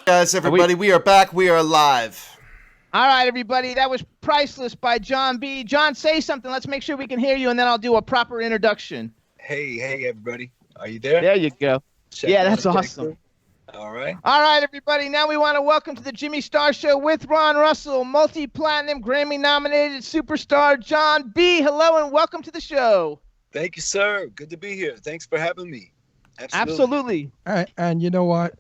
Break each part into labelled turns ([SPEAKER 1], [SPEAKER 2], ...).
[SPEAKER 1] Guys, everybody, we are back. We are live.
[SPEAKER 2] All right, everybody. That was Priceless by John B. John, say something. Let's make sure we can hear you, and then I'll do a proper introduction.
[SPEAKER 3] Hey, everybody. Are you there?
[SPEAKER 2] There you go. Yeah, that's awesome.
[SPEAKER 3] All right.
[SPEAKER 2] All right, everybody. Now we want to welcome to the Jimmy Star Show with Ron Russell, multi-platinum, Grammy-nominated superstar John B. Hello, and welcome to the show.
[SPEAKER 3] Thank you, sir. Good to be here. Thanks for having me.
[SPEAKER 2] Absolutely.
[SPEAKER 4] And you know what?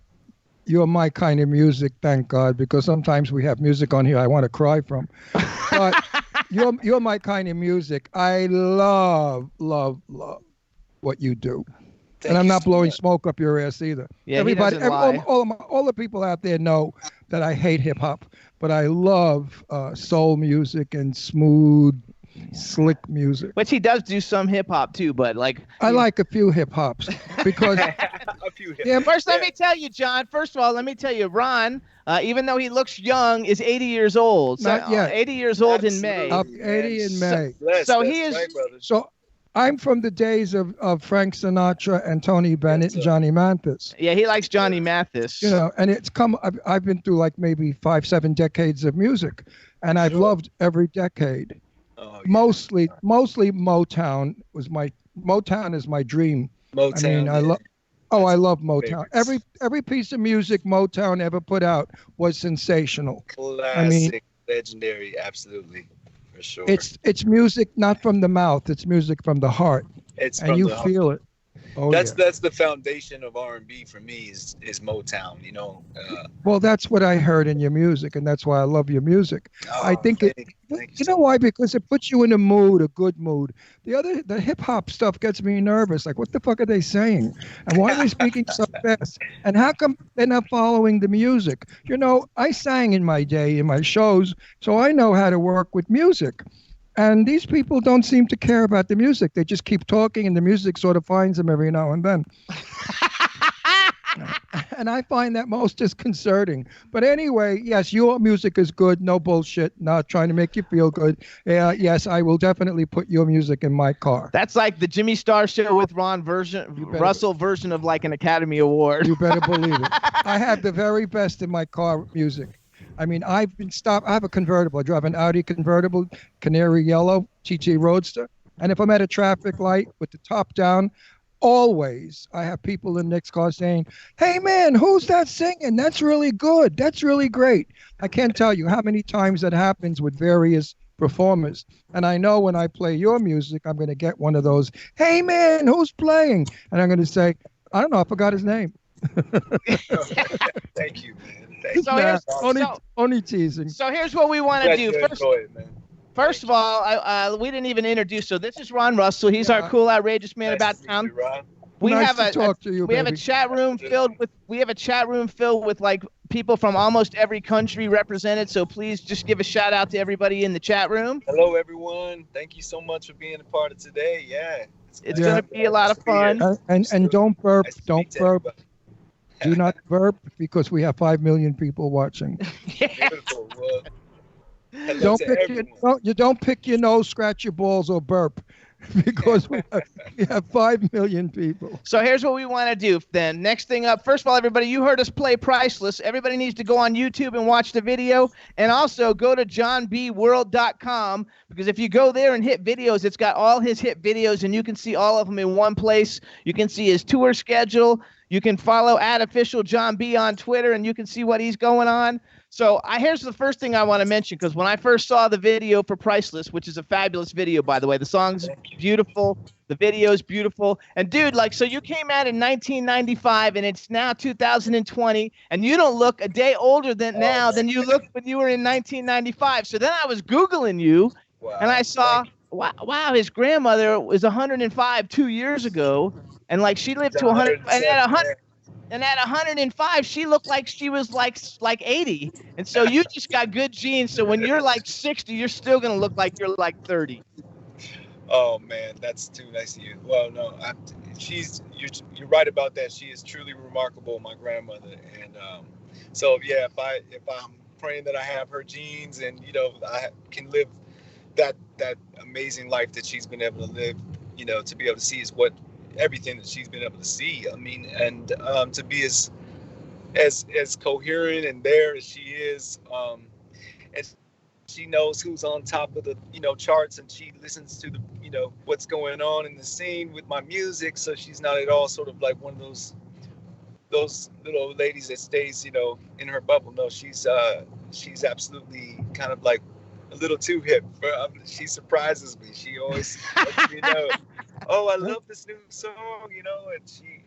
[SPEAKER 4] You're my kind of music, thank God, because sometimes we have music on here I want to cry from. But you're my kind of music. I love what you do. And I'm not blowing smoke up your ass either.
[SPEAKER 2] Yeah,
[SPEAKER 4] everybody, all the people out there know that I hate hip hop, but I love soul music and smooth, slick music.
[SPEAKER 2] Which he does do some hip hop too, but like
[SPEAKER 4] I like a few hip hops because
[SPEAKER 3] a few hip.
[SPEAKER 4] Yeah,
[SPEAKER 2] first, let me tell you, John. First of all, let me tell you, Ron, even though he looks young, is 80 years old. So,
[SPEAKER 4] Not yet.
[SPEAKER 2] 80 years old in May.
[SPEAKER 4] Up 80 in May.
[SPEAKER 2] So he is.
[SPEAKER 3] Right,
[SPEAKER 4] So I'm from the days of Frank Sinatra and Tony Bennett and Johnny Mathis.
[SPEAKER 2] Yeah, he likes Johnny Mathis.
[SPEAKER 4] You know, and it's come. I've been through like maybe 5-7 decades of music, and I've loved every decade.
[SPEAKER 3] Oh, yeah.
[SPEAKER 4] Mostly Motown is my dream.
[SPEAKER 3] Motown.
[SPEAKER 4] I mean, I love Motown.
[SPEAKER 3] Favorites.
[SPEAKER 4] Every piece of music Motown ever put out was sensational.
[SPEAKER 3] Classic, legendary, absolutely, for sure.
[SPEAKER 4] It's music not from the mouth. It's music from the heart,
[SPEAKER 3] It's
[SPEAKER 4] and
[SPEAKER 3] from
[SPEAKER 4] you
[SPEAKER 3] the
[SPEAKER 4] feel it. Oh,
[SPEAKER 3] that's
[SPEAKER 4] yeah.
[SPEAKER 3] the foundation of R&B for me is Motown. You know.
[SPEAKER 4] Well, that's what I heard in your music, and that's why I love your music. I think
[SPEAKER 3] thank
[SPEAKER 4] you know why? Because it puts you in a mood, a good mood. The hip hop stuff gets me nervous. Like, what the fuck are they saying? And why are they speaking so fast? And how come they're not following the music? You know, I sang in my day in my shows, so I know how to work with music. And these people don't seem to care about the music. They just keep talking, and the music sort of finds them every now and then. And I find that most disconcerting. But anyway, yes, your music is good. No bullshit. Not trying to make you feel good. Yes, I will definitely put your music in my car.
[SPEAKER 2] That's like the Jimmy Star Show with Ron Russell version of like an Academy Award.
[SPEAKER 4] You better believe it. I have the very best in my car music. I mean, I have a convertible. I drive an Audi convertible, canary yellow, TT Roadster. And if I'm at a traffic light with the top down, always I have people in the next car saying, "Hey, man, who's that singing? That's really good. That's really great." I can't tell you how many times that happens with various performers. And I know when I play your music, I'm going to get one of those, "Hey, man, who's playing?" And I'm going to say, "I don't know. I forgot his name."
[SPEAKER 3] Thank you, man.
[SPEAKER 4] Only teasing.
[SPEAKER 2] So here's what we want to do. First of all, we didn't even introduce. So this is Ron Russell. He's our cool, outrageous man about town. We have a chat room filled with like people from almost every country represented. So please just give a shout out to everybody in the chat room.
[SPEAKER 3] Hello, everyone. Thank you so much for being a part of today. Yeah,
[SPEAKER 2] it's gonna be a lot of fun.
[SPEAKER 4] And don't burp. Don't burp.
[SPEAKER 3] Everybody.
[SPEAKER 4] Do not burp because we have 5 million people watching.
[SPEAKER 3] Beautiful.
[SPEAKER 4] Don't pick your nose, scratch your balls, or burp, because we have 5 million people.
[SPEAKER 2] So here's what we want to do then. Next thing up, first of all, everybody, you heard us play Priceless. Everybody needs to go on YouTube and watch the video, and also go to johnbworld.com, because if you go there and hit videos, it's got all his hit videos, and you can see all of them in one place. You can see his tour schedule. You can follow @officialjohnb on Twitter, and you can see what he's going on. So here's the first thing I want to mention, because when I first saw the video for Priceless, which is a fabulous video, by the way, the song's beautiful, the video's beautiful. And dude, like, so you came out in 1995, and it's now 2020, and you don't look a day older than you looked when you were in 1995. So then I was Googling you, and I saw, wow, his grandmother was 105 2 years ago. And like she lived to 100, and at 105, she looked like she was like 80. And so you just got good genes. So when you're like 60, you're still gonna look like you're like 30.
[SPEAKER 3] Oh man, that's too nice of you. Well, no, you're right about that. She is truly remarkable, my grandmother. And so yeah, if I'm praying that I have her genes, and I can live that amazing life that she's been able to live, to be able to see is what everything that she's been able to see. I mean, and to be as coherent and there as she is, and she knows who's on top of the charts, and she listens to the what's going on in the scene with my music. So she's not at all sort of like one of those little ladies that stays in her bubble. No, she's absolutely kind of like a little too hip. She surprises me. She always lets me know, oh, I love this new song, and she.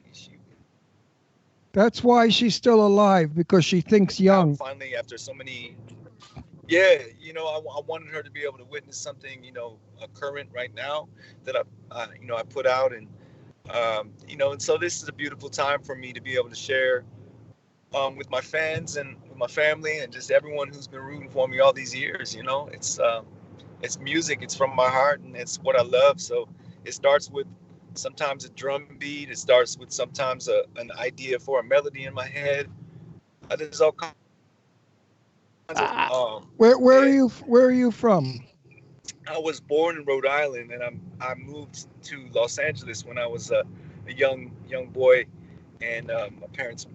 [SPEAKER 4] That's why she's still alive, because she thinks young.
[SPEAKER 3] Finally, after so many, yeah, I wanted her to be able to witness something, current right now that I put out, and and so this is a beautiful time for me to be able to share with my fans and with my family and just everyone who's been rooting for me all these years. It's music, it's from my heart, and it's what I love. So it starts with sometimes a drum beat. It starts with sometimes an idea for a melody in my head. There's all kinds of,
[SPEAKER 4] where are you from?
[SPEAKER 3] I was born in Rhode Island, and I moved to Los Angeles when I was a young boy, and my parents,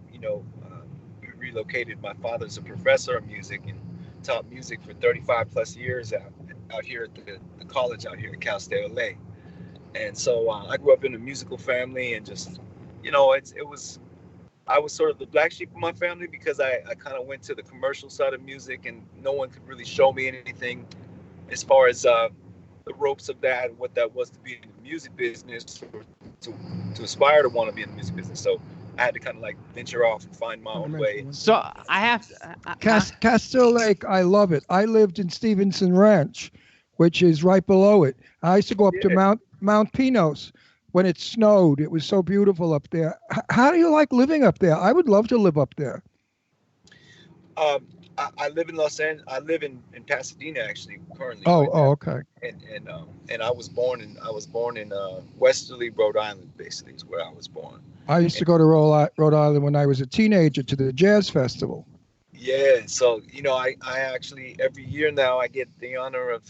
[SPEAKER 3] relocated. My father's a professor of music and taught music for 35 plus years out here at the college out here at Cal State LA. And so I grew up in a musical family, and just, I was sort of the black sheep of my family, because I kind of went to the commercial side of music, and no one could really show me anything as far as the ropes of that and what that was to be in the music business, or to aspire to want to be in the music business. So I had to kind of like venture off and find my own way.
[SPEAKER 2] So I have
[SPEAKER 4] Castile Lake, I love it. I lived in Stevenson Ranch, which is right below it. I used to go up to Mount Pinos when it snowed. It was so beautiful up there. How do you like living up there? I would love to live up there.
[SPEAKER 3] I live in Los Angeles. I live in Pasadena actually currently.
[SPEAKER 4] Okay.
[SPEAKER 3] And I was born in Westerly, Rhode Island. Basically, is where I was born.
[SPEAKER 4] I used to go to Rhode Island when I was a teenager to the jazz festival.
[SPEAKER 3] Yeah, so I actually every year now I get the honor of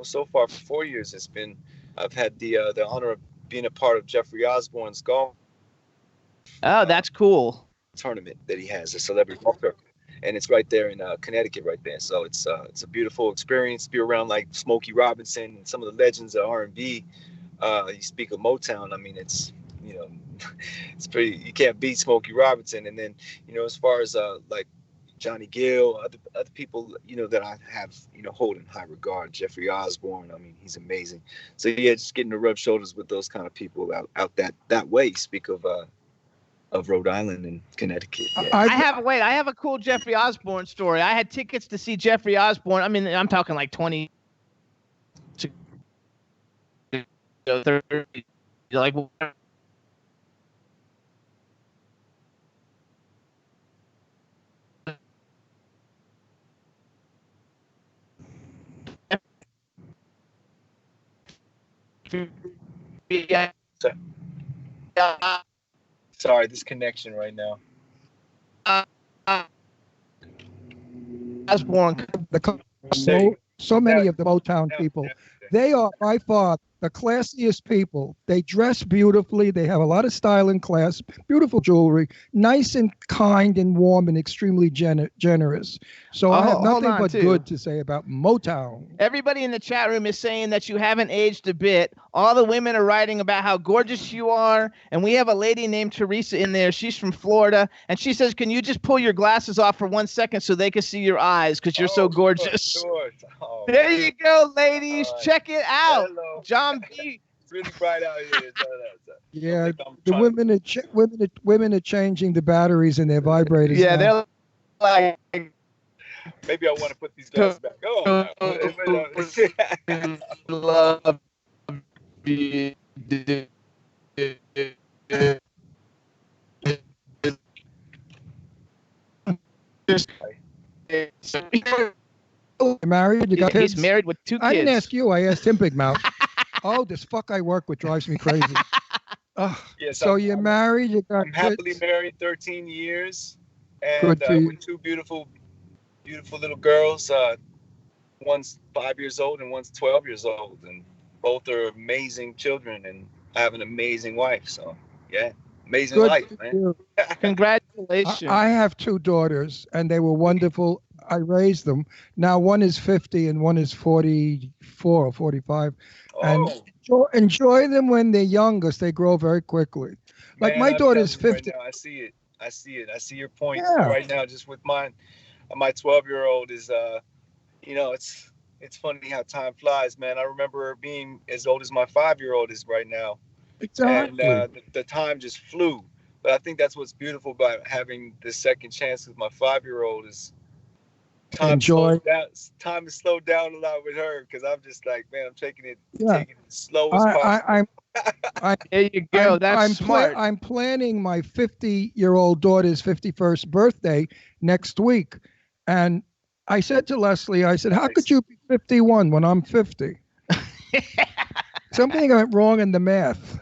[SPEAKER 3] so far for 4 years I've had the honor of being a part of Jeffrey Osborne's golf.
[SPEAKER 2] Oh, that's cool.
[SPEAKER 3] Tournament that he has, a celebrity golf tournament. And it's right there in Connecticut, right there. So it's a beautiful experience to be around like Smokey Robinson and some of the legends of R&B. You speak of Motown. I mean, it's it's pretty. You can't beat Smokey Robinson. And then as far as like Johnny Gill, other people that I have hold in high regard. Jeffrey Osborne. I mean, he's amazing. So yeah, just getting to rub shoulders with those kind of people out that way. You speak of Rhode Island and Connecticut. Yeah.
[SPEAKER 2] I have a cool Jeffrey Osborne story. I had tickets to see Jeffrey Osborne. I mean, I'm talking like 20 to 30, like yeah.
[SPEAKER 3] Sorry, this connection right now.
[SPEAKER 2] Osborne.
[SPEAKER 4] So many of the Motown people, they are by far the classiest people. They dress beautifully. They have a lot of style and class, beautiful jewelry, nice and kind and warm and extremely generous. So I have nothing but good to say about Motown.
[SPEAKER 2] Everybody in the chat room is saying that you haven't aged a bit. All the women are writing about how gorgeous you are. And we have a lady named Teresa in there. She's from Florida. And she says, can you just pull your glasses off for 1 second so they can see your eyes? Because you're so gorgeous.
[SPEAKER 3] Sure. Oh,
[SPEAKER 2] there you go, ladies. Check it out.
[SPEAKER 3] Hello.
[SPEAKER 2] John B.
[SPEAKER 3] It's really bright out here.
[SPEAKER 4] Yeah, the women are changing the batteries in their vibrators.
[SPEAKER 2] Yeah,
[SPEAKER 4] now.
[SPEAKER 2] they're like...
[SPEAKER 3] Maybe I want to put these glasses back on.
[SPEAKER 2] Love you.
[SPEAKER 4] You're married? You got kids?
[SPEAKER 2] He's married with 2 kids.
[SPEAKER 4] I didn't ask you. I asked him, Big Mouth. Oh, this fuck I work with drives me crazy.
[SPEAKER 3] Yes,
[SPEAKER 4] so you're married? You got
[SPEAKER 3] I'm happily
[SPEAKER 4] kids?
[SPEAKER 3] married 13 years. And with 2 beautiful little girls. One's 5 years old and one's 12 years old. And both are amazing children, and I have an amazing wife. So yeah, amazing
[SPEAKER 4] Good
[SPEAKER 3] life,
[SPEAKER 4] for
[SPEAKER 3] man.
[SPEAKER 4] you.
[SPEAKER 2] Congratulations.
[SPEAKER 4] I have two daughters, and they were wonderful. I raised them. Now one is 50 and one is 44 or 45. And
[SPEAKER 3] Oh
[SPEAKER 4] enjoy them when they're young because they grow very quickly. Like
[SPEAKER 3] man,
[SPEAKER 4] my
[SPEAKER 3] I'm
[SPEAKER 4] daughter's
[SPEAKER 3] telling you right
[SPEAKER 4] 50.
[SPEAKER 3] now, I see it. I see it. I see your point
[SPEAKER 4] Yeah,
[SPEAKER 3] right now. Just with mine, my 12-year-old is it's funny how time flies, man. I remember being as old as my 5-year-old is right now, and
[SPEAKER 4] exactly.
[SPEAKER 3] the time just flew. But I think that's what's beautiful about having the second chance with my 5-year-old is time slows
[SPEAKER 4] Enjoy.
[SPEAKER 3] down. Time is slowed down a lot with her because I'm just like, man, I'm
[SPEAKER 4] Yeah.
[SPEAKER 3] taking it as slow as
[SPEAKER 4] I,
[SPEAKER 3] possible.
[SPEAKER 4] I, I'm
[SPEAKER 2] There you go. That's smart.
[SPEAKER 4] I'm planning my 50-year-old daughter's 51st birthday next week. And I said to Leslie, I said, how could
[SPEAKER 3] Nice.
[SPEAKER 4] you be 51 when I'm 50? Something went wrong in the math.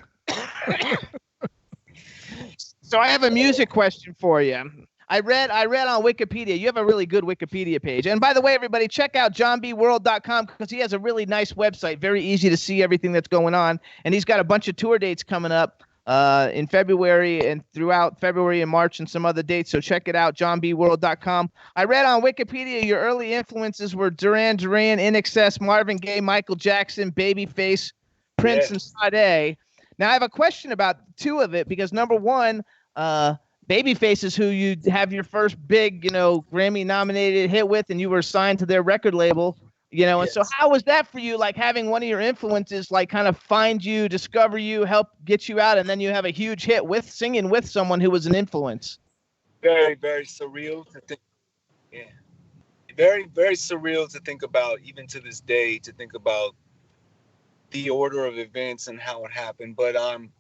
[SPEAKER 2] So I have a music question for you. I read on Wikipedia. You have a really good Wikipedia page. And by the way, everybody, check out johnbworld.com because he has a really nice website. Very easy to see everything that's going on. And he's got a bunch of tour dates coming up in February and throughout February and March and some other dates. So check it out, johnbworld.com. I read on Wikipedia your early influences were Duran Duran, INXS, Marvin Gaye, Michael Jackson, Babyface, Prince,
[SPEAKER 3] Yeah.
[SPEAKER 2] and Sade. Now I have a question about two of it because number one, Babyface is who you have your first big, Grammy nominated hit with, and you were signed to their record label, and so
[SPEAKER 3] Yes.
[SPEAKER 2] how was that for you? Like having one of your influences, like kind of find you, discover you, help get you out, and then you have a huge hit with singing with someone who was an influence.
[SPEAKER 3] Very, very surreal to think. Yeah. Very, very surreal to think about, even to this day, to think about the order of events and how it happened. But I'm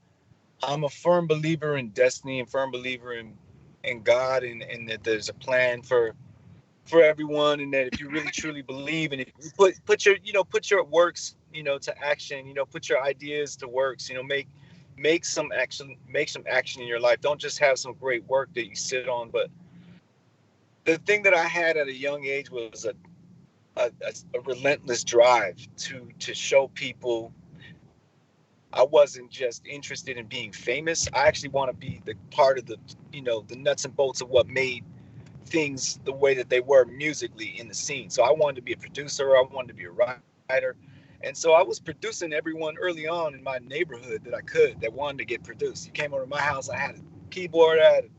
[SPEAKER 3] a firm believer in destiny and firm believer in God and that there's a plan for everyone, and that if you really truly believe and if you put your works to action, put your ideas to works, make some action in your life. Don't just have some great work that you sit on. But the thing that I had at a young age was a relentless drive to show people I wasn't just interested in being famous. I actually want to be the part of the nuts and bolts of what made things the way that they were musically in the scene. So I wanted to be a producer. I wanted to be a writer. And so I was producing everyone early on in my neighborhood that wanted to get produced. You came over to my house, I had a keyboard, I had,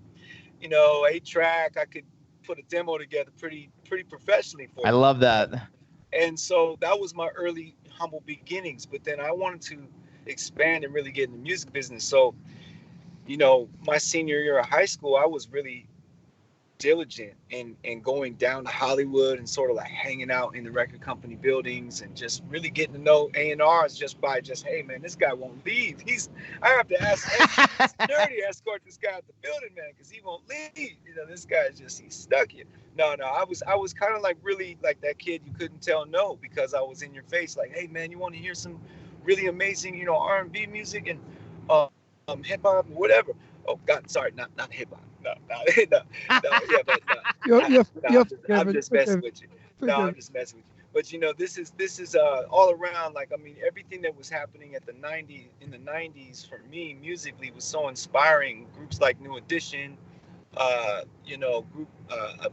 [SPEAKER 3] 8-track. I could put a demo together pretty professionally for
[SPEAKER 2] I
[SPEAKER 3] you.
[SPEAKER 2] love that.
[SPEAKER 3] And so that was my early humble beginnings. But then I wanted to expand and really get in the music business. So, my senior year of high school, I was really diligent in going down to Hollywood and sort of like hanging out in the record company buildings and just really getting to know A&Rs hey man, this guy won't leave. I have to ask security escort this guy out the building, man, because he won't leave. This guy he's stuck here. No, I was kind of like really like that kid you couldn't tell no, because I was in your face like, hey man, you want to hear some really amazing R&B music and hip hop, whatever. Oh God, sorry, not hip hop. No, yeah, but no. I'm just messing with you. No, I'm just messing with you. But this is all around. Like, I mean, everything that was happening in the '90s for me musically was so inspiring. Groups like New Edition,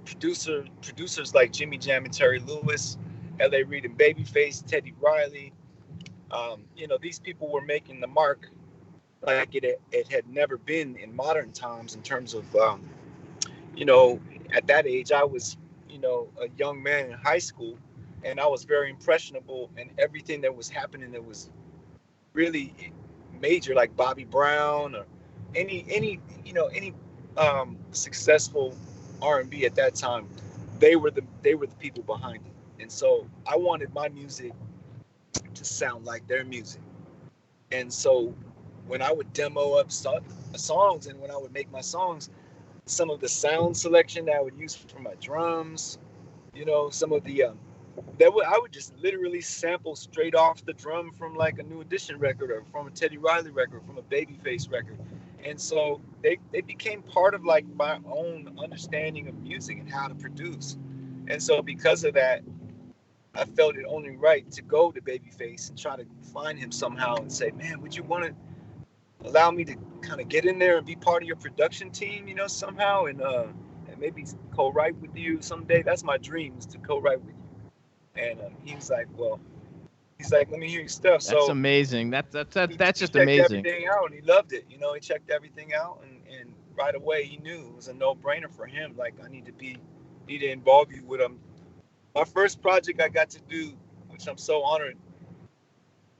[SPEAKER 3] producers like Jimmy Jam and Terry Lewis, L.A. Reid and Babyface, Teddy Riley. These people were making the mark like it had never been in modern times in terms of, at that age, I was, a young man in high school, and I was very impressionable, and everything that was happening that was really major, like Bobby Brown or any successful R&B at that time, they were the people behind it. And so I wanted my music to sound like their music. And so when I would demo up songs and when I would make my songs, some of the sound selection that I would use for my drums, some of the I would just literally sample straight off the drum from like a New Edition record or from a Teddy Riley record, from a Babyface record. And so they became part of like my own understanding of music and how to produce. And so because of that, I felt it only right to go to Babyface and try to find him somehow and say, man, would you want to allow me to kind of get in there and be part of your production team, somehow, and maybe co-write with you someday. That's my dream, is to co-write with you. And he was like, well, let me hear your stuff.
[SPEAKER 2] That's amazing. That's just
[SPEAKER 3] he checked
[SPEAKER 2] amazing.
[SPEAKER 3] Everything out, and he loved it. He checked everything out, and right away he knew it was a no-brainer for him. Like, I need to involve you with him. My first project I got to do, which I'm so honored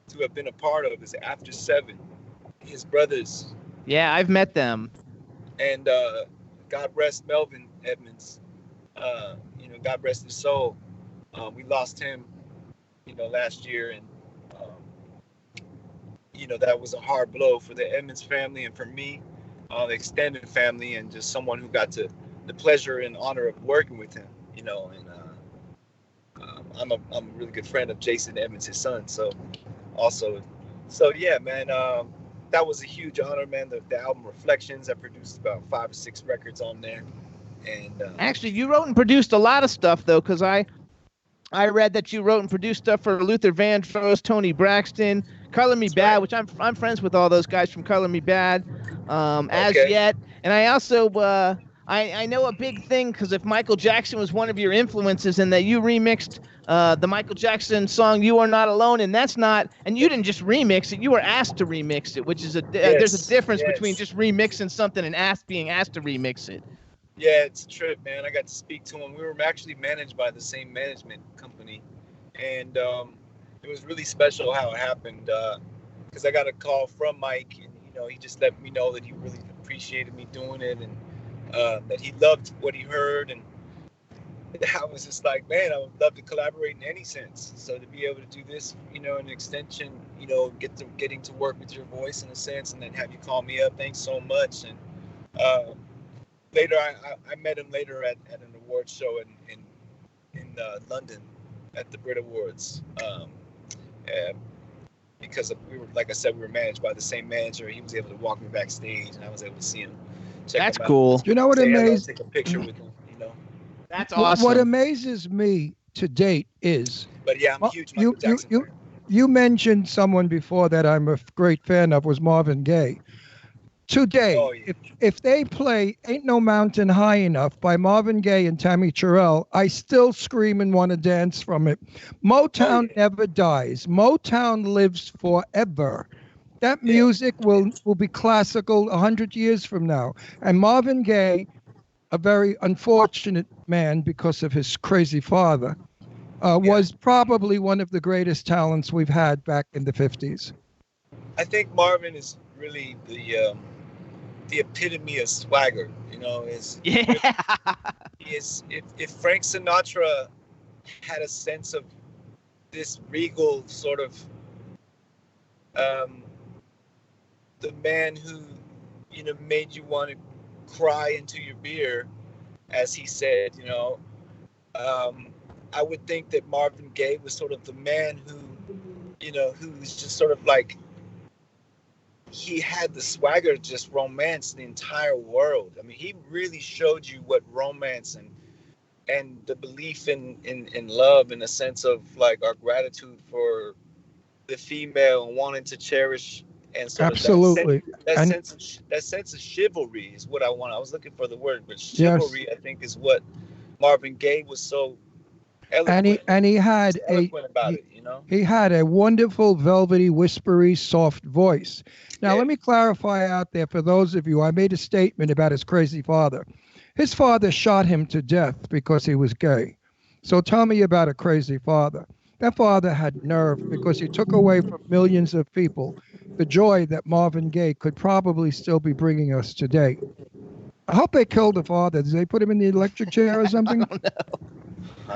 [SPEAKER 3] to have been a part of, is After 7. His brothers.
[SPEAKER 2] Yeah, I've met them.
[SPEAKER 3] And God rest Melvin Edmonds. God rest his soul. We lost him, last year, and that was a hard blow for the Edmonds family and for me, the extended family, and just someone who got the pleasure and honor of working with him. And I'm a really good friend of Jason Edmonds, his son. So yeah, man. That was a huge honor, man. The album Reflections, I produced about 5 or 6 records on there. And
[SPEAKER 2] actually, you wrote and produced a lot of stuff, though, because I read that you wrote and produced stuff for Luther Vandross, Tony Braxton, Color Me Bad, which I'm friends with all those guys from Color Me Bad, As Yet. And I also I know a big thing, because if Michael Jackson was one of your influences, and that you remixed the Michael Jackson song "You Are Not Alone," and you didn't just remix it, you were asked to remix it, which is there's a difference between just remixing something and being asked to remix it.
[SPEAKER 3] Yeah, it's a trip, man. I got to speak to him. We were actually managed by the same management company, and it was really special how it happened, because I got a call from Mike, and he just let me know that he really appreciated me doing it, and that he loved what he heard, and I was just like, man, I would love to collaborate in any sense. So to be able to do this, an extension, getting to work with your voice in a sense, and then have you call me up, thanks so much. And later, I met him later at an award show in London at the Brit Awards, because we were, like I said, we were managed by the same manager. He was able to walk me backstage, and I was able to see him.
[SPEAKER 2] That's cool.
[SPEAKER 4] You know what amazes?
[SPEAKER 3] Take a picture with him.
[SPEAKER 2] That's awesome.
[SPEAKER 4] What amazes me to date is.
[SPEAKER 3] But yeah, I'm a huge Michael Jackson fan.
[SPEAKER 4] You mentioned someone before that I'm a great fan of, was Marvin Gaye. Today, if they play "Ain't No Mountain High Enough" by Marvin Gaye and Tammy Terrell, I still scream and want to dance from it. Motown never dies. Motown lives forever. That music will be classical 100 years from now. And Marvin Gaye, a very unfortunate man because of his crazy father, was probably one of the greatest talents we've had back in the 50s.
[SPEAKER 3] I think Marvin is really the epitome of swagger. If Frank Sinatra had a sense of this regal sort of the man who made you want to cry into your beer, as he said, I would think that Marvin Gaye was sort of the man who who's just sort of like, he had the swagger to just romance the entire world. I mean, he really showed you what romance and the belief in love, in a sense of like our gratitude for the female and wanting to cherish, and sort
[SPEAKER 4] absolutely
[SPEAKER 3] of that sense of chivalry is what I want. I was looking for the word, but chivalry, yes, I think, is what Marvin Gaye was so eloquent.
[SPEAKER 4] And he had he had a wonderful, velvety, whispery, soft voice. Now, let me clarify out there for those of you. I made a statement about his crazy father. His father shot him to death because he was gay. So tell me about a crazy father. That father had nerve, because he took away from millions of people the joy that Marvin Gaye could probably still be bringing us today. I hope they killed the father. Did they put him in the electric chair or something?
[SPEAKER 3] I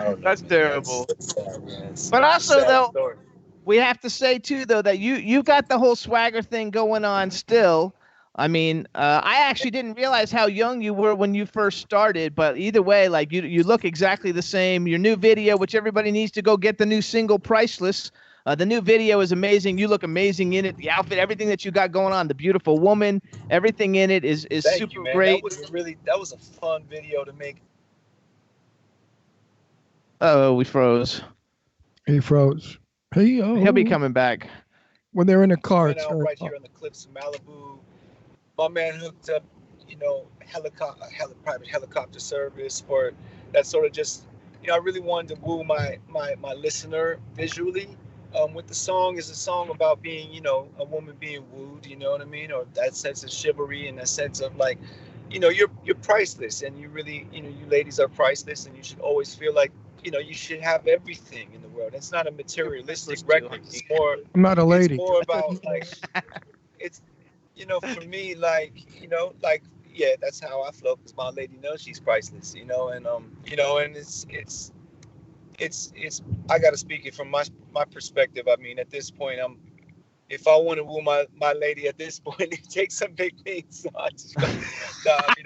[SPEAKER 3] don't know.
[SPEAKER 2] That's terrible.
[SPEAKER 3] That's
[SPEAKER 2] but also, though,
[SPEAKER 3] story.
[SPEAKER 2] We have to say, too, though, that you got the whole swagger thing going on still. I mean, I actually didn't realize how young you were when you first started, but either way, like, you look exactly the same. Your new video, which everybody needs to go get, the new single, Priceless. The new video is amazing. You look amazing in it. The outfit, everything that you got going on, the beautiful woman, everything in it is super great.
[SPEAKER 3] That was a fun video to make.
[SPEAKER 2] Oh, we froze.
[SPEAKER 4] He froze.
[SPEAKER 2] He'll be coming back.
[SPEAKER 4] When they're in a car.
[SPEAKER 3] Went out right here on the cliffs of Malibu. My man hooked up, private helicopter service for that sort of just, I really wanted to woo my listener visually. With the song is a song about being, a woman being wooed, you know what I mean? Or that sense of chivalry and that sense of like, you're priceless, and you really, you ladies are priceless, and you should always feel like, you should have everything in the world. It's not a materialistic record. It's more.
[SPEAKER 4] I'm not a lady.
[SPEAKER 3] It's more about like, it's, for me, like, yeah, that's how I flow, because my lady knows she's priceless, and and it's I gotta speak it from my perspective. I mean, at this point, if I want to woo my lady at this point, it takes some big things. So I mean,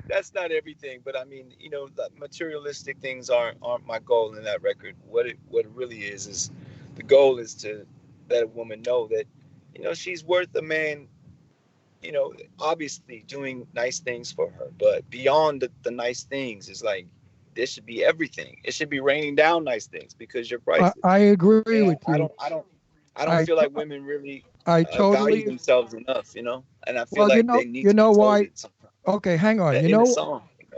[SPEAKER 3] that's not everything, but I mean, the materialistic things aren't my goal in that record. What it really is the goal is to let a woman know that, she's worth a man, obviously doing nice things for her, but beyond the nice things is like, this should be everything. It should be raining down nice things, because you're priceless.
[SPEAKER 4] I agree with you.
[SPEAKER 3] I don't feel like women really
[SPEAKER 4] totally
[SPEAKER 3] value themselves enough, and I feel
[SPEAKER 4] they need to know why. Okay, hang on.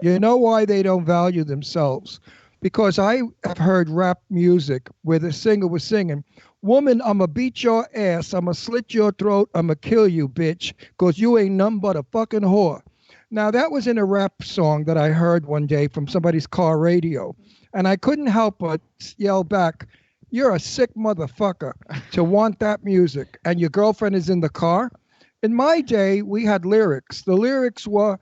[SPEAKER 4] You know why they don't value themselves? Because I have heard rap music where the singer was singing, "Woman, I'ma beat your ass, I'ma slit your throat, I'ma kill you, bitch, because you ain't nothing but a fucking whore." Now, that was in a rap song that I heard one day from somebody's car radio, and I couldn't help but yell back, "You're a sick motherfucker to want that music, and your girlfriend is in the car." In my day, we had lyrics. The lyrics were,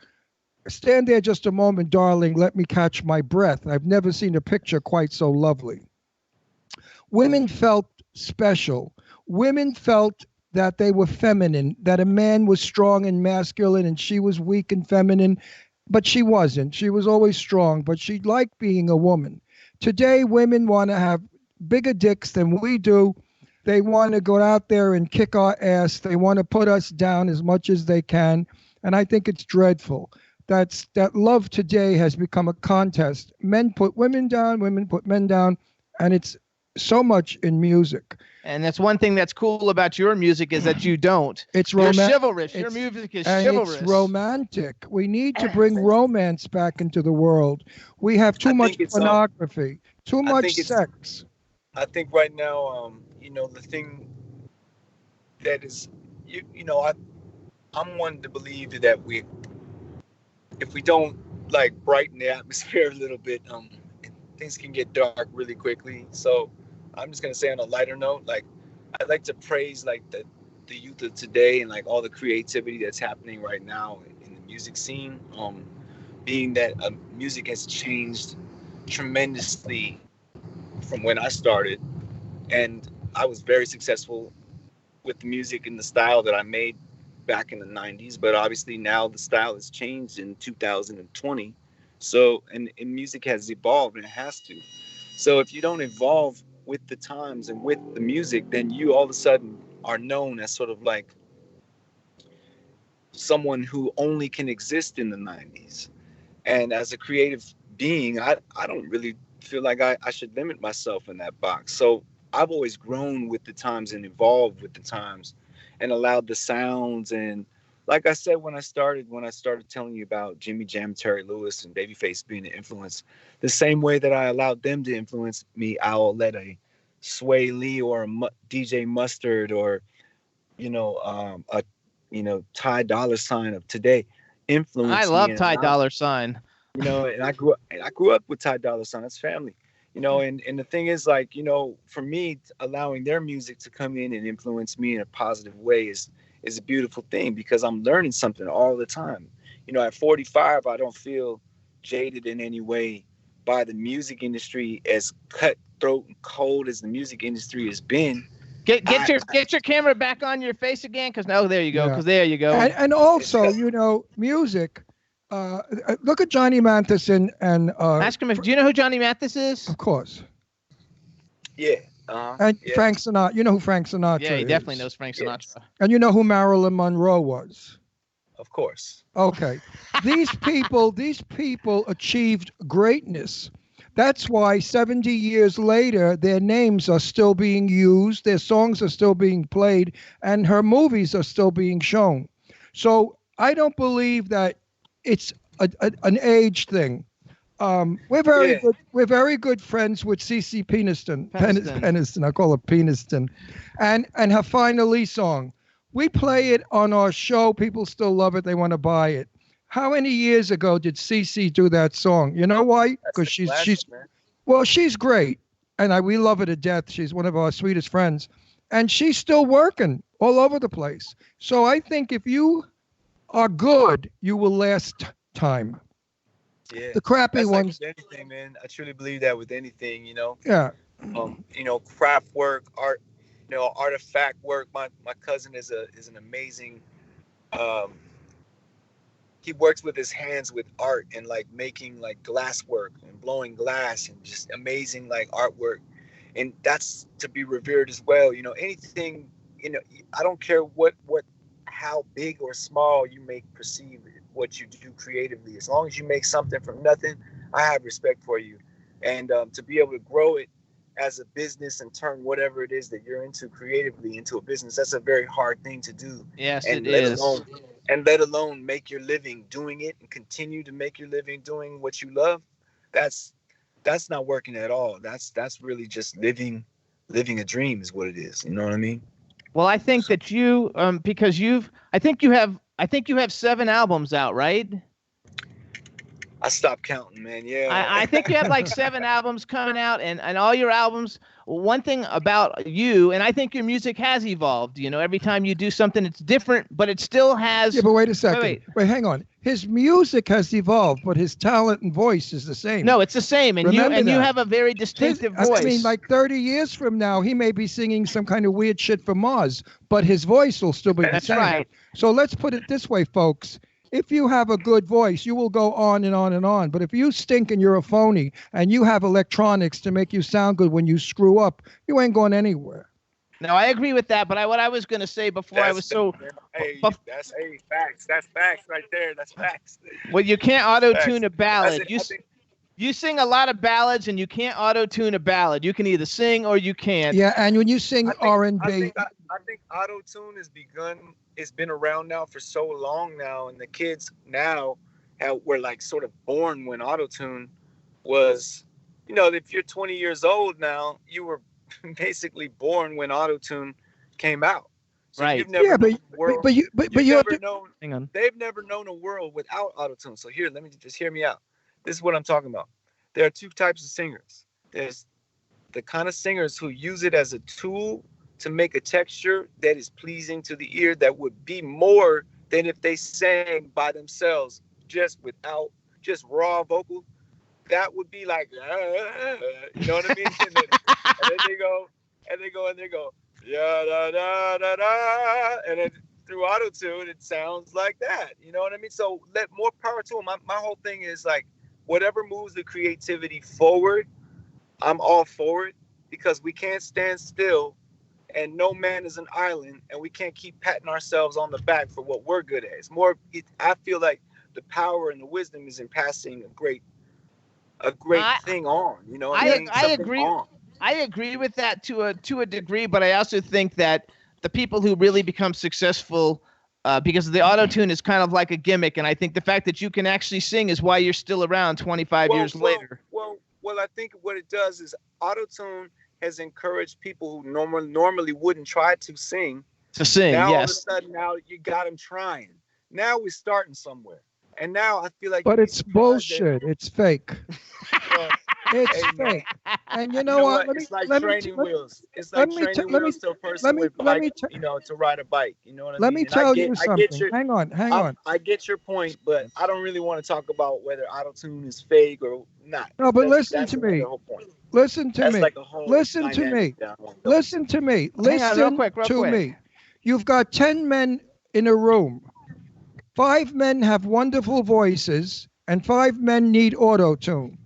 [SPEAKER 4] "Stand there just a moment, darling, let me catch my breath. I've never seen a picture quite so lovely." Women felt special. Women felt that they were feminine, that a man was strong and masculine and she was weak and feminine, but she wasn't. She was always strong, but she liked being a woman. Today, women want to have bigger dicks than we do. They want to go out there and kick our ass. They want to put us down as much as they can, and I think it's dreadful. That love today has become a contest. Men put women down, women put men down, and it's so much in music.
[SPEAKER 2] And that's one thing that's cool about your music is that you don't.
[SPEAKER 4] It's
[SPEAKER 2] You're chivalrous. Your music is chivalrous.
[SPEAKER 4] It's romantic. We need to bring romance back into the world. We have too much pornography, too much sex.
[SPEAKER 3] I think right now, the thing that is, I'm one to believe that if we don't like brighten the atmosphere a little bit, things can get dark really quickly. So I'm just gonna say, on a lighter note, like, I'd like to praise like the youth of today and like all the creativity that's happening right now in the music scene. Being that music has changed tremendously from when I started, and I was very successful with the music and the style that I made back in the 90s, but obviously now the style has changed in 2020. So, and music has evolved, and it has to. So if you don't evolve with the times and with the music, then you all of a sudden are known as sort of like someone who only can exist in the 90s. And as a creative being, I don't really feel like I should limit myself in that box. So I've always grown with the times and evolved with the times and allowed the sounds. And like I said, when I started telling you about Jimmy Jam, Terry Lewis, and Babyface being an influence, the same way that I allowed them to influence me, I'll let a Sway Lee or a DJ Mustard or, Ty Dolla $ign of today influence me.
[SPEAKER 2] I love Ty Dolla $ign.
[SPEAKER 3] And I grew up with Ty Dolla $ign. That's family. And the thing is, like, for me, allowing their music to come in and influence me in a positive way is a beautiful thing, because I'm learning something all the time. At 45, I don't feel jaded in any way by the music industry, as cutthroat and cold as the music industry has been.
[SPEAKER 2] Get your camera back on your face again, because there you go. Because there you go.
[SPEAKER 4] And also, music. Look at Johnny Mathis and
[SPEAKER 2] ask him do you know who Johnny Mathis is?
[SPEAKER 4] Of course.
[SPEAKER 3] Yeah.
[SPEAKER 4] And yeah. Frank Sinatra. You know who Frank Sinatra is?
[SPEAKER 2] Yeah, he definitely knows Frank Sinatra.
[SPEAKER 4] Yes. And you know who Marilyn Monroe was?
[SPEAKER 3] Of course.
[SPEAKER 4] Okay. These people achieved greatness That's why 70 years later, their names are still being used, their songs are still being played, and her movies are still being shown. So I don't believe that it's an age thing. We're very
[SPEAKER 3] Yeah.
[SPEAKER 4] good. We're very good friends with CeCe Peniston. Peniston. I call her Peniston, and her Finally song. We play it on our show. People still love it. They want to buy it. How many years ago did CeCe do that song? You know why? Because she's
[SPEAKER 3] man.
[SPEAKER 4] well, she's great, and we love her to death. She's one of our sweetest friends, and she's still working all over the place. So I think if you are good, you will last time.
[SPEAKER 3] Yeah.
[SPEAKER 4] The crappy
[SPEAKER 3] That's like
[SPEAKER 4] ones.
[SPEAKER 3] with anything, man. I truly believe that with anything,
[SPEAKER 4] Yeah.
[SPEAKER 3] Craft work, art, artifact work. My cousin is an amazing. Um, he works with his hands with art and like making like glass work and blowing glass and just amazing like artwork, and that's to be revered as well. Anything. I don't care how big or small you may perceive what you do creatively. As long as you make something from nothing, I have respect for you. And to be able to grow it as a business and turn whatever it is that you're into creatively into a business, that's a very hard thing to do.
[SPEAKER 2] Yes,
[SPEAKER 3] and
[SPEAKER 2] it is.
[SPEAKER 3] Let alone make your living doing it and continue to make your living doing what you love. That's not working at all. That's really just living a dream is what it is. You know what I mean?
[SPEAKER 2] Well, I think that you, because I think you have 7 albums out, right?
[SPEAKER 3] I stopped counting, man. Yeah.
[SPEAKER 2] I think you have like 7 albums coming out, and all your albums. One thing about you, and I think your music has evolved. Every time you do something, it's different, but it still has.
[SPEAKER 4] Yeah, but wait a second.
[SPEAKER 2] Wait.
[SPEAKER 4] Hang on. His music has evolved, but his talent and voice is the same.
[SPEAKER 2] No, it's the same, and
[SPEAKER 4] Remember
[SPEAKER 2] you
[SPEAKER 4] that.
[SPEAKER 2] have a very distinctive voice.
[SPEAKER 4] I mean, like 30 years from now, he may be singing some kind of weird shit from Mars, but his voice will still be the
[SPEAKER 2] That's
[SPEAKER 4] same.
[SPEAKER 2] right.
[SPEAKER 4] So let's put it this way, folks. If you have a good voice, you will go on and on and on. But if you stink and you're a phony and you have electronics to make you sound good when you screw up, you ain't going anywhere.
[SPEAKER 2] No, I agree with that. But what I was going to say before
[SPEAKER 3] That's facts. That's facts right there. That's facts.
[SPEAKER 2] Well, you can't auto-tune a ballad. You sing a lot of ballads, and you can't auto-tune a ballad. You can either sing or you can't.
[SPEAKER 4] Yeah, and when you sing R&B,
[SPEAKER 3] I think auto-tune has begun. It's been around now for so long now, and the kids now were like sort of born when auto-tune was. If you're 20 years old now, you were basically born when auto-tune came out. So
[SPEAKER 2] right.
[SPEAKER 3] You've never
[SPEAKER 2] Hang on.
[SPEAKER 3] They've never known a world without auto-tune. So here, let me just hear me out. This is what I'm talking about. There are 2 types of singers. There's the kind of singers who use it as a tool to make a texture that is pleasing to the ear, that would be more than if they sang by themselves just raw vocal. That would be like, you know what I mean? and then they go, yeah, da, da, da, da. And then through auto-tune, it sounds like that. You know what I mean? So let more power to them. My whole thing is like, whatever moves the creativity forward, I'm all for it, because we can't stand still, and no man is an island, and we can't keep patting ourselves on the back for what we're good at. It's more, I feel like the power and the wisdom is in passing a great thing on.
[SPEAKER 2] I agree. I agree with that to a degree, but I also think that the people who really become successful, because the auto-tune is kind of like a gimmick, and I think the fact that you can actually sing is why you're still around 25 years later.
[SPEAKER 3] Well, I think what it does is auto-tune has encouraged people who normally wouldn't try to sing. Now,
[SPEAKER 2] yes.
[SPEAKER 3] All of a sudden, now you got them trying. Now we're starting somewhere. And now I feel like...
[SPEAKER 4] But it's bullshit. It's fake. It's fake.
[SPEAKER 3] Man.
[SPEAKER 4] And you know what?
[SPEAKER 3] It's like training wheels. It's like training wheels to a person with bike, to ride a bike. You know what I mean?
[SPEAKER 4] Let me tell you something. Hang on.
[SPEAKER 3] I get your point, but I don't really want to talk about whether auto-tune is fake or not.
[SPEAKER 4] No, but listen to me. Listen to me. Listen to me. Listen to me. Listen to me. You've got 10 men in a room. 5 men have wonderful voices, and 5 men need auto-tune.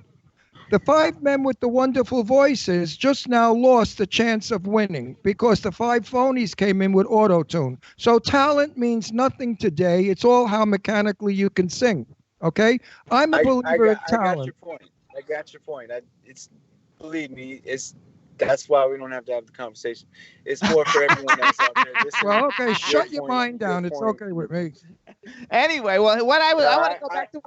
[SPEAKER 4] The 5 men with the wonderful voices just now lost the chance of winning because the 5 phonies came in with auto-tune. So talent means nothing today. It's all how mechanically you can sing. Okay? I'm a believer in talent.
[SPEAKER 3] got your point. It's believe me, that's why we don't have to have the conversation. It's more for everyone else out there.
[SPEAKER 4] Well, okay, shut your mind down. It's okay with me.
[SPEAKER 2] Anyway, well, what I want to go back to.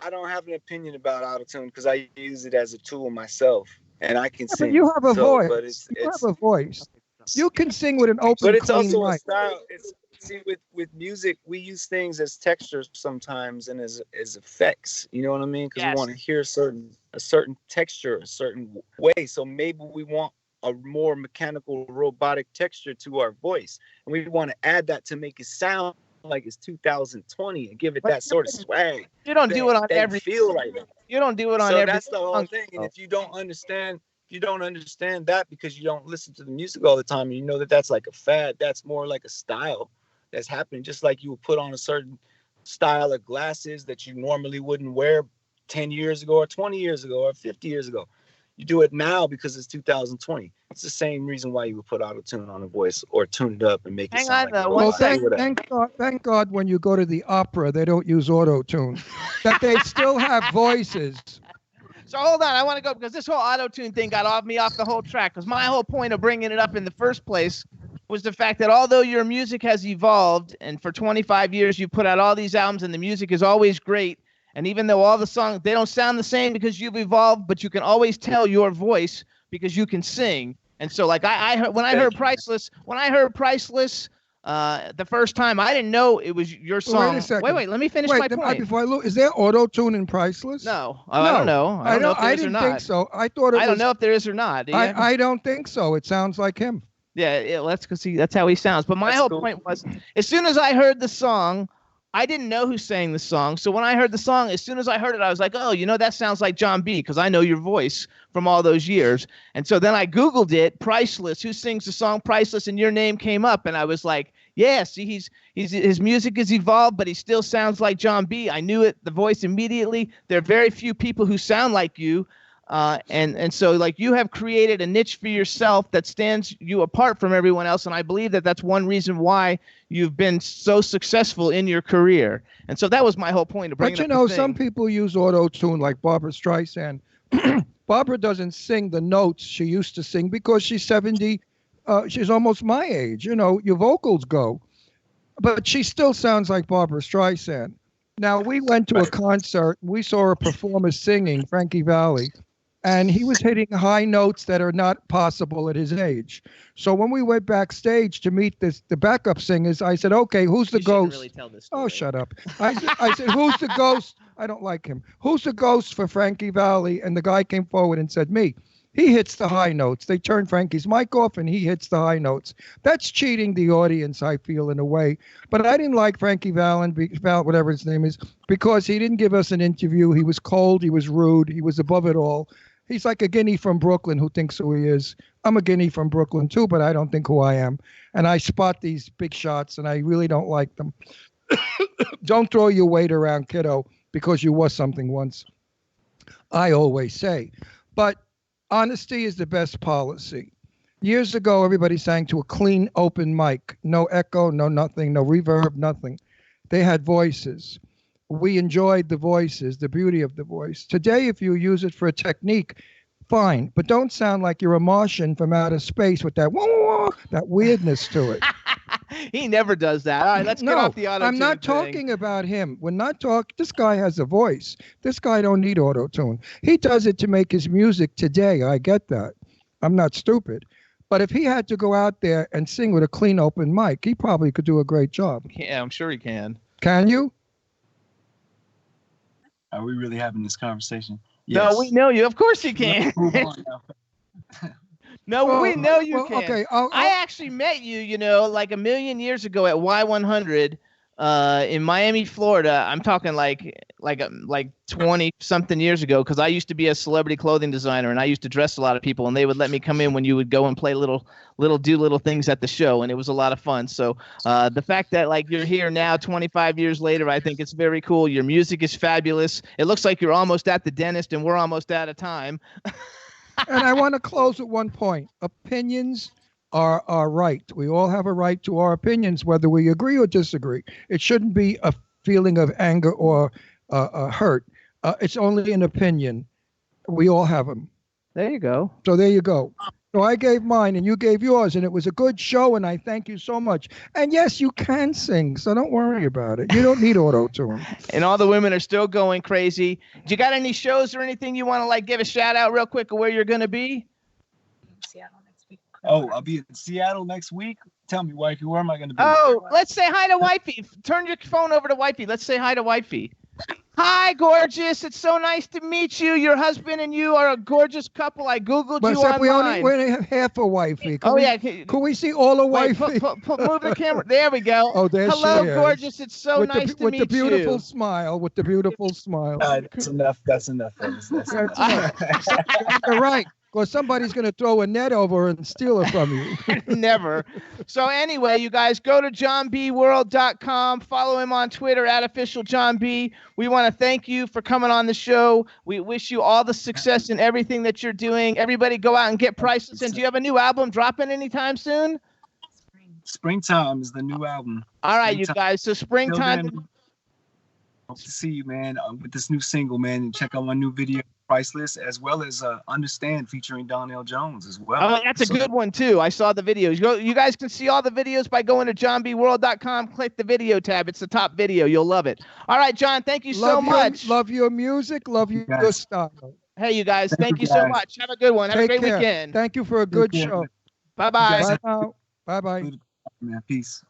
[SPEAKER 3] I don't have an opinion about autotune because I use it as a tool myself, and I can sing.
[SPEAKER 4] But you have a voice.
[SPEAKER 3] But
[SPEAKER 4] you have a voice. You can sing with an open,
[SPEAKER 3] but it's
[SPEAKER 4] clean
[SPEAKER 3] also
[SPEAKER 4] mic.
[SPEAKER 3] a style. See, with music, we use things as textures sometimes and as effects. You know what I mean? Because we want to hear a certain texture, a certain way. So maybe we want a more mechanical, robotic texture to our voice, and we want to add that to make it sound like it's 2020 and give it that sort of swag.
[SPEAKER 2] You don't do it on every
[SPEAKER 3] feel right now.
[SPEAKER 2] You don't do it on
[SPEAKER 3] so
[SPEAKER 2] every.
[SPEAKER 3] That's the whole thing. And if you don't understand that because you don't listen to the music all the time, and you know that that's like a fad. That's more like a style that's happening. Just like you would put on a certain style of glasses that you normally wouldn't wear 10 years ago or 20 years ago or 50 years ago. You do it now because it's 2020. It's the same reason why you would put auto-tune on a voice or tune it up and make it sound like
[SPEAKER 4] well, thank God when you go to the opera, they don't use auto-tune. That they still have voices.
[SPEAKER 2] So hold on, I want to go because this whole auto-tune thing got me off the whole track. Because my whole point of bringing it up in the first place was the fact that although your music has evolved, and for 25 years you put out all these albums and the music is always great, and even though all the songs, they don't sound the same because you've evolved, but you can always tell your voice because you can sing. And so like I heard, when I heard Priceless, the first time, I didn't know it was your song.
[SPEAKER 4] Wait a second.
[SPEAKER 2] Wait, let me finish my point.
[SPEAKER 4] Before I look, is there auto-tune in Priceless?
[SPEAKER 2] No. I don't know.
[SPEAKER 4] I didn't think so. I thought I
[SPEAKER 2] don't know if there is or not.
[SPEAKER 4] I don't think so. It sounds like him.
[SPEAKER 2] Yeah, let's go see. That's how he sounds. But my whole point was, as soon as I heard the song, I didn't know who sang the song. So when I heard the song, as soon as I heard it, I was like, oh, that sounds like John B. because I know your voice from all those years. And so then I Googled it, Priceless, who sings the song Priceless, and your name came up. And I was like, yeah, see, his music has evolved, but he still sounds like John B. I knew it, the voice immediately. There are very few people who sound like you. And so like you have created a niche for yourself that stands you apart from everyone else. And I believe that that's one reason why you've been so successful in your career. And so that was my whole point of bringing
[SPEAKER 4] But some people use auto-tune like Barbara Streisand. Barbara doesn't sing the notes she used to sing because she's 70. She's almost my age. Your vocals go. But she still sounds like Barbara Streisand. Now, we went to a concert. We saw a performer singing, Frankie Valli. And he was hitting high notes that are not possible at his age. So when we went backstage to meet the backup singers, I said, okay, who's the ghost?
[SPEAKER 2] Really tell this story.
[SPEAKER 4] Oh, shut up. I said, who's the ghost? I don't like him. Who's the ghost for Frankie Valli? And the guy came forward and said, me. He hits the high notes. They turn Frankie's mic off and he hits the high notes. That's cheating the audience, I feel, in a way. But I didn't like Frankie Valli, whatever his name is, because he didn't give us an interview. He was cold. He was rude. He was above it all. He's like a guinea from Brooklyn who thinks who he is. I'm a guinea from Brooklyn too, but I don't think who I am. And I spot these big shots and I really don't like them. Don't throw your weight around, kiddo, because you was something once. I always say. But honesty is the best policy. Years ago, everybody sang to a clean, open mic. No echo, no nothing, no reverb, nothing. They had voices. We enjoyed the voices, the beauty of the voice. Today, if you use it for a technique, fine. But don't sound like you're a Martian from outer space with that that weirdness to it.
[SPEAKER 2] He never does that. All right, let's get off the auto-tune.
[SPEAKER 4] I'm not talking about him. We're not talking. This guy has a voice. This guy don't need auto-tune. He does it to make his music today. I get that. I'm not stupid. But if he had to go out there and sing with a clean, open mic, he probably could do a great job.
[SPEAKER 2] Yeah, I'm sure he can.
[SPEAKER 4] Can you?
[SPEAKER 3] Are we really having this conversation? Yes.
[SPEAKER 2] No, we know you. Of course you can. No, we know you can.
[SPEAKER 4] Okay,
[SPEAKER 2] I actually met you, like a million years ago at Y100 in Miami, Florida. I'm talking like 20 something years ago, because I used to be a celebrity clothing designer and I used to dress a lot of people, and they would let me come in when you would go and play little things at the show, and it was a lot of fun. So the fact that like you're here now 25 years later, I think it's very cool. Your music is fabulous. It looks like you're almost at the dentist and we're almost out of time.
[SPEAKER 4] And I want to close with one point. Opinions are our right. We all have a right to our opinions, whether we agree or disagree. It shouldn't be a feeling of anger or hurt. It's only an opinion. We all have them.
[SPEAKER 2] There you go.
[SPEAKER 4] So there you go. So I gave mine and you gave yours, and it was a good show, and I thank you so much. And yes, you can sing, so don't worry about it. You don't need auto-tune.
[SPEAKER 2] And all the women are still going crazy. Do you got any shows or anything you want to like give a shout out real quick of where you're going to be?
[SPEAKER 5] Seattle next week.
[SPEAKER 3] Oh, I'll be in Seattle next week. Tell me, wifey, where am I going to be?
[SPEAKER 2] Oh, let's say hi to wifey. Turn your phone over to wifey. Let's say hi to wifey. Hi, gorgeous. It's so nice to meet you. Your husband and you are a gorgeous couple. I Googled
[SPEAKER 4] But
[SPEAKER 2] you
[SPEAKER 4] except
[SPEAKER 2] online.
[SPEAKER 4] we only have half a wifey.
[SPEAKER 2] Yeah.
[SPEAKER 4] Could we see all the
[SPEAKER 2] Wait,
[SPEAKER 4] wifey?
[SPEAKER 2] move the camera. There we go.
[SPEAKER 4] Oh, there
[SPEAKER 2] Hello,
[SPEAKER 4] she is.
[SPEAKER 2] gorgeous. It's so
[SPEAKER 4] with
[SPEAKER 2] nice to
[SPEAKER 4] with
[SPEAKER 2] meet
[SPEAKER 4] the beautiful
[SPEAKER 2] you.
[SPEAKER 4] smile. With the beautiful smile.
[SPEAKER 3] That's enough. That's enough. Fellas. That's enough.
[SPEAKER 4] You're right. Because somebody's going to throw a net over and steal it from you.
[SPEAKER 2] Never. So anyway, you guys go to johnbworld.com. Follow him on Twitter @officialjohnb. We want to thank you for coming on the show. We wish you all the success in everything that you're doing. Everybody go out and get Priceless. And do you have a new album dropping anytime soon?
[SPEAKER 3] Springtime is the new album.
[SPEAKER 2] All right, you guys. So springtime.
[SPEAKER 3] Hope to see you, man, with this new single, man. And check out my new video, Priceless, as well as Understand, featuring Donnell Jones as well.
[SPEAKER 2] Oh, that's a good one too. I saw the videos. You guys can see all the videos by going to johnbworld.com. Click the video tab. It's the top video. You'll love it. All right, John. Thank you so much.
[SPEAKER 4] Love your music. Love your style.
[SPEAKER 2] Hey, you guys. Thank you so much. Have a good one. Have a great weekend.
[SPEAKER 4] Thank you for a good show.
[SPEAKER 2] Bye-bye.
[SPEAKER 4] Bye now. Bye-bye.
[SPEAKER 3] Man, peace.